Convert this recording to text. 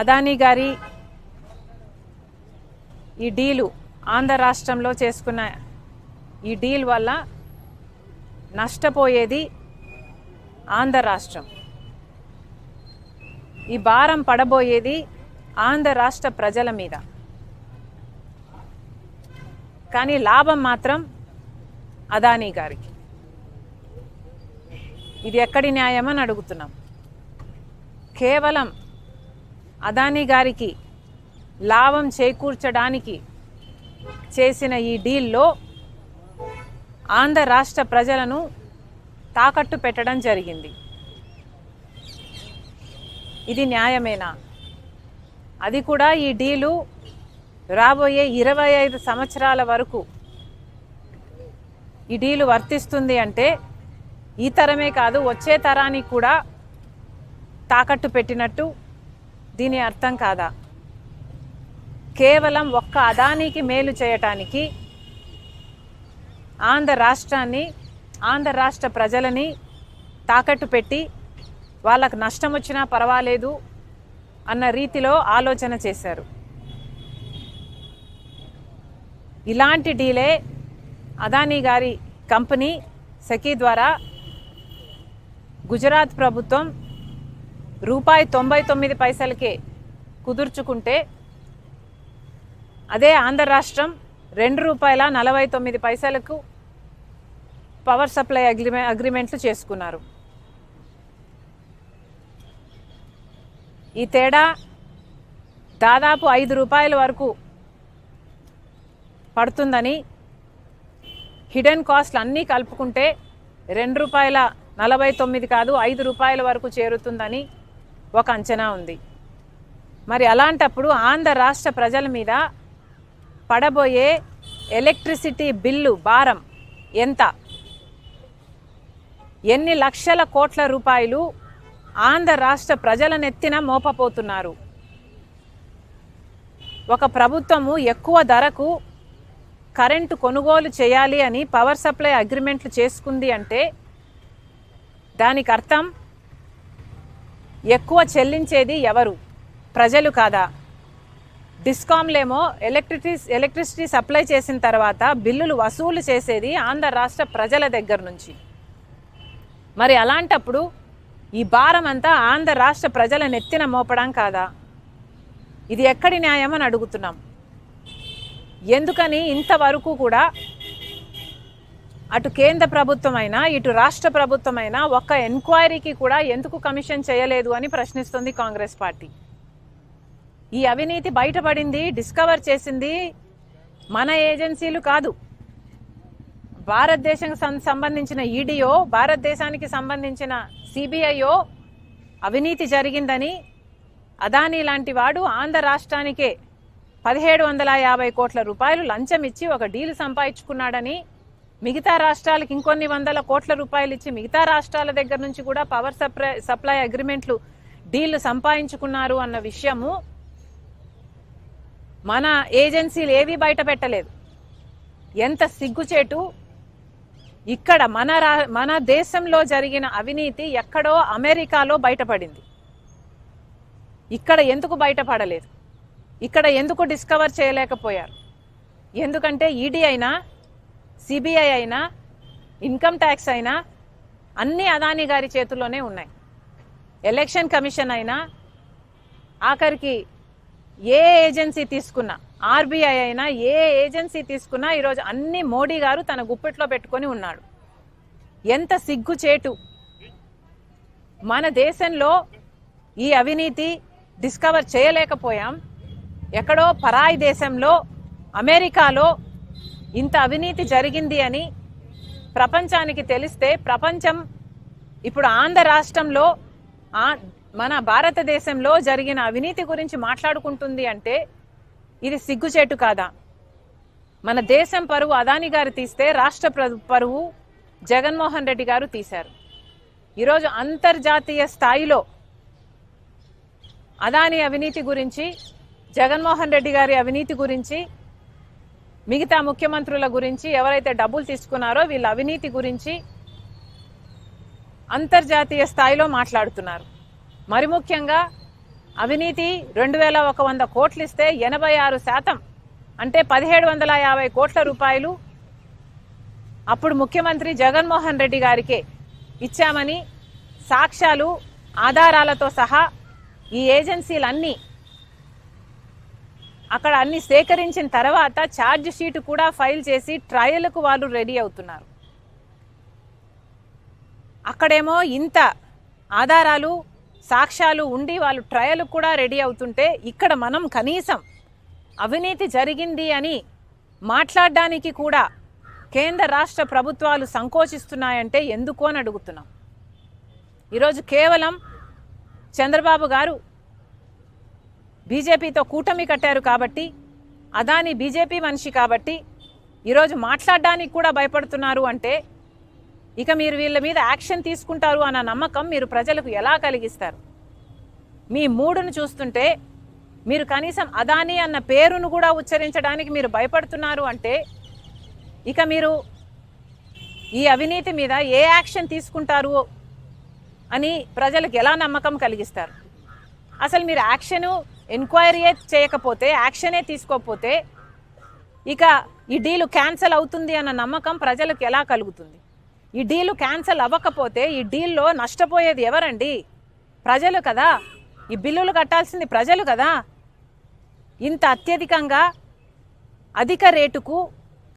అదానీ గారి ఈ డీలు ఆంధ్ర రాష్ట్రంలో చేసుకున్న ఈ డీల్ వల్ల నష్టపోయేది ఆంధ్ర రాష్ట్రం. ఈ భారం పడబోయేది ఆంధ్ర రాష్ట్ర ప్రజల మీద. కానీ లాభం మాత్రం అదానీ గారికి. ఇది ఎక్కడి న్యాయమని అడుగుతున్నాం. కేవలం అదానీ గారికి లాభం చేకూర్చడానికి చేసిన ఈ డీల్లో ఆంధ్ర రాష్ట్ర ప్రజలను తాకట్టు పెట్టడం జరిగింది. ఇది న్యాయమేనా? అది కూడా ఈ డీలు రాబోయే 25 సంవత్సరాల వరకు ఈ డీలు వర్తిస్తుంది అంటే ఈ తరమే కాదు వచ్చే తరానికి కూడా తాకట్టు పెట్టినట్టు దీని అర్థం కాదా? కేవలం ఒక్క అదానీకి మేలు చేయటానికి ఆంధ్ర రాష్ట్రాన్ని, ఆంధ్ర రాష్ట్ర ప్రజలని తాకట్టు పెట్టి వాళ్ళకు నష్టం వచ్చినా పర్వాలేదు అన్న రీతిలో ఆలోచన చేశారు. ఇలాంటి డీలే అదానీ గారి కంపెనీ సెకీ ద్వారా గుజరాత్ ప్రభుత్వం ₹99 కుదుర్చుకుంటే అదే ఆంధ్ర రాష్ట్రం ₹2.49 పవర్ సప్లై అగ్రిమెంట్లు చేసుకున్నారు. ఈ తేడా దాదాపు ₹5 వరకు పడుతుందని, హిడెన్ కాస్ట్లు అన్నీ కలుపుకుంటే ₹2.49 కాదు ₹5 వరకు చేరుతుందని ఒక అంచనా ఉంది. మరి అలాంటప్పుడు ఆంధ్ర రాష్ట్ర ప్రజల మీద పడబోయే ఎలక్ట్రిసిటీ బిల్లు భారం ఎంత? ఎన్ని లక్షల కోట్ల రూపాయలు ఆంధ్ర రాష్ట్ర ప్రజల నెత్తిన మోపపోతున్నారు? ఒక ప్రభుత్వము ఎక్కువ ధరకు కరెంటు కొనుగోలు చేయాలి అని పవర్ సప్లై అగ్రిమెంట్లు చేసుకుంది అంటే దానికి అర్థం ఎక్కువ చెల్లించేది ఎవరు? ప్రజలు కాదా? డిస్కామ్లేమో ఎలక్ట్రిసిటీ సప్లై చేసిన తర్వాత బిల్లులు వసూలు చేసేది ఆంధ్ర రాష్ట్ర ప్రజల దగ్గర నుంచి. మరి అలాంటప్పుడు ఈ భారం అంతా ఆంధ్ర రాష్ట్ర ప్రజల నెత్తిన మోపడం కాదా? ఇది ఎక్కడి న్యాయం అని అడుగుతున్నాం. ఎందుకని ఇంతవరకు కూడా అటు కేంద్ర ప్రభుత్వమైనా ఇటు రాష్ట్ర ప్రభుత్వమైనా ఒక్క ఎంక్వైరీకి కూడా ఎందుకు కమిషన్ చేయలేదు అని ప్రశ్నిస్తుంది కాంగ్రెస్ పార్టీ. ఈ అవినీతి బయటపడింది, డిస్కవర్ చేసింది మన ఏజెన్సీలు కాదు. భారతదేశానికి సంబంధించిన ఈడీఓ, భారతదేశానికి సంబంధించిన సిబిఐఓ అవినీతి జరిగిందని అదానీ లాంటి వాడు ఆంధ్ర రాష్ట్రానికే 1750 కోట్ల రూపాయలు లంచం ఇచ్చి ఒక డీల్ సంపాదించుకున్నాడని, మిగతా రాష్ట్రాలకు ఇంకొన్ని వందల కోట్ల రూపాయలు ఇచ్చి మిగతా రాష్ట్రాల దగ్గర నుంచి కూడా పవర్ సప్లై అగ్రిమెంట్లు డీళ్లు సంపాదించుకున్నారు అన్న విషయము మన ఏజెన్సీలు ఏవి బయట పెట్టలేదు. ఎంత సిగ్గుచేటు! ఇక్కడ మన దేశంలో జరిగిన అవినీతి ఎక్కడో అమెరికాలో బయటపడింది. ఇక్కడ ఎందుకు బయటపడలేదు? ఇక్కడ ఎందుకు డిస్కవర్ చేయలేకపోయారు? ఎందుకంటే ఈడీ అయినా, సిబిఐ అయినా, ఇన్కమ్ ట్యాక్స్ అయినా అన్నీ అదానీ గారి చేతుల్లోనే ఉన్నాయి. ఎలక్షన్ కమిషన్ అయినా, ఆఖరికి ఏ ఏజెన్సీ తీసుకున్నా, ఆర్బీఐ అయినా, ఏ ఏజెన్సీ తీసుకున్నా ఈరోజు అన్ని మోడీ గారు తన గుప్పెట్లో పెట్టుకొని ఉన్నాడు. ఎంత సిగ్గుచేటు! మన దేశంలో ఈ అవినీతి డిస్కవర్ చేయలేకపోయాం. ఎక్కడో పరాయి దేశంలో, అమెరికాలో ఇంత అవినీతి జరిగింది అని ప్రపంచానికి తెలిస్తే ప్రపంచం ఇప్పుడు ఆంధ్ర రాష్ట్రంలో, మన భారతదేశంలో జరిగిన అవినీతి గురించి మాట్లాడుకుంటుంది అంటే ఇది సిగ్గుచేటు కాదా? మన దేశం పరువు అదానీ గారు తీస్తే రాష్ట్ర పరువు జగన్మోహన్ రెడ్డి గారు తీశారు. ఈరోజు అంతర్జాతీయ స్థాయిలో అదానీ అవినీతి గురించి, జగన్మోహన్ రెడ్డి గారి అవినీతి గురించి, మిగతా ముఖ్యమంత్రుల గురించి, ఎవరైతే డబ్బులు తీసుకున్నారో వీళ్ళ అవినీతి గురించి అంతర్జాతీయ స్థాయిలో మాట్లాడుతున్నారు. మరి ముఖ్యంగా అవినీతి 2100 కోట్లు ఇస్తే 86% అంటే 1750 కోట్ల రూపాయలు అప్పుడు ముఖ్యమంత్రి జగన్మోహన్ రెడ్డి గారికే ఇచ్చామని సాక్ష్యాలు ఆధారాలతో సహా ఈ ఏజెన్సీలన్నీ అక్కడ అన్ని సేకరించిన తర్వాత ఛార్జ్ షీట్ కూడా ఫైల్ చేసి ట్రయల్కు వాళ్ళు రెడీ అవుతున్నారు. అక్కడేమో ఇంత ఆధారాలు సాక్ష్యాలు ఉండి వాళ్ళు ట్రయల్ కూడా రెడీ అవుతుంటే ఇక్కడ మనం కనీసం అవినీతి జరిగింది అని మాట్లాడడానికి కూడా కేంద్ర రాష్ట్ర ప్రభుత్వాలు సంకోచిస్తున్నాయంటే ఎందుకు అని అడుగుతున్నాం. ఈరోజు కేవలం చంద్రబాబు గారు బీజేపీతో కూటమి కట్టారు కాబట్టి, అదాని బీజేపీ మనిషి కాబట్టి ఈరోజు మాట్లాడడానికి కూడా భయపడుతున్నారు అంటే ఇక మీరు వీళ్ళ మీద యాక్షన్ తీసుకుంటారు అన్న నమ్మకం మీరు ప్రజలకు ఎలా కలిగిస్తారు? మీ మూడును చూస్తుంటే మీరు కనీసం అదాని అన్న పేరును కూడా ఉచ్చరించడానికి మీరు భయపడుతున్నారు అంటే ఇక మీరు ఈ అవినీతి మీద ఏ యాక్షన్ తీసుకుంటారు అని ప్రజలకు ఎలా నమ్మకం కలిగిస్తారు? అసలు మీరు యాక్షను ఎంక్వైరీ చేయకపోతే, యాక్షనే తీసుకోకపోతే ఇక ఈ డీలు క్యాన్సిల్ అవుతుంది అన్న నమ్మకం ప్రజలకు ఎలా కలుగుతుంది? ఈ డీలు క్యాన్సిల్ అవ్వకపోతే ఈ డీల్లో నష్టపోయేది ఎవరండి? ప్రజలు కదా. ఈ బిల్లులు కట్టాల్సింది ప్రజలు కదా. ఇంత అత్యధికంగా అధిక రేటుకు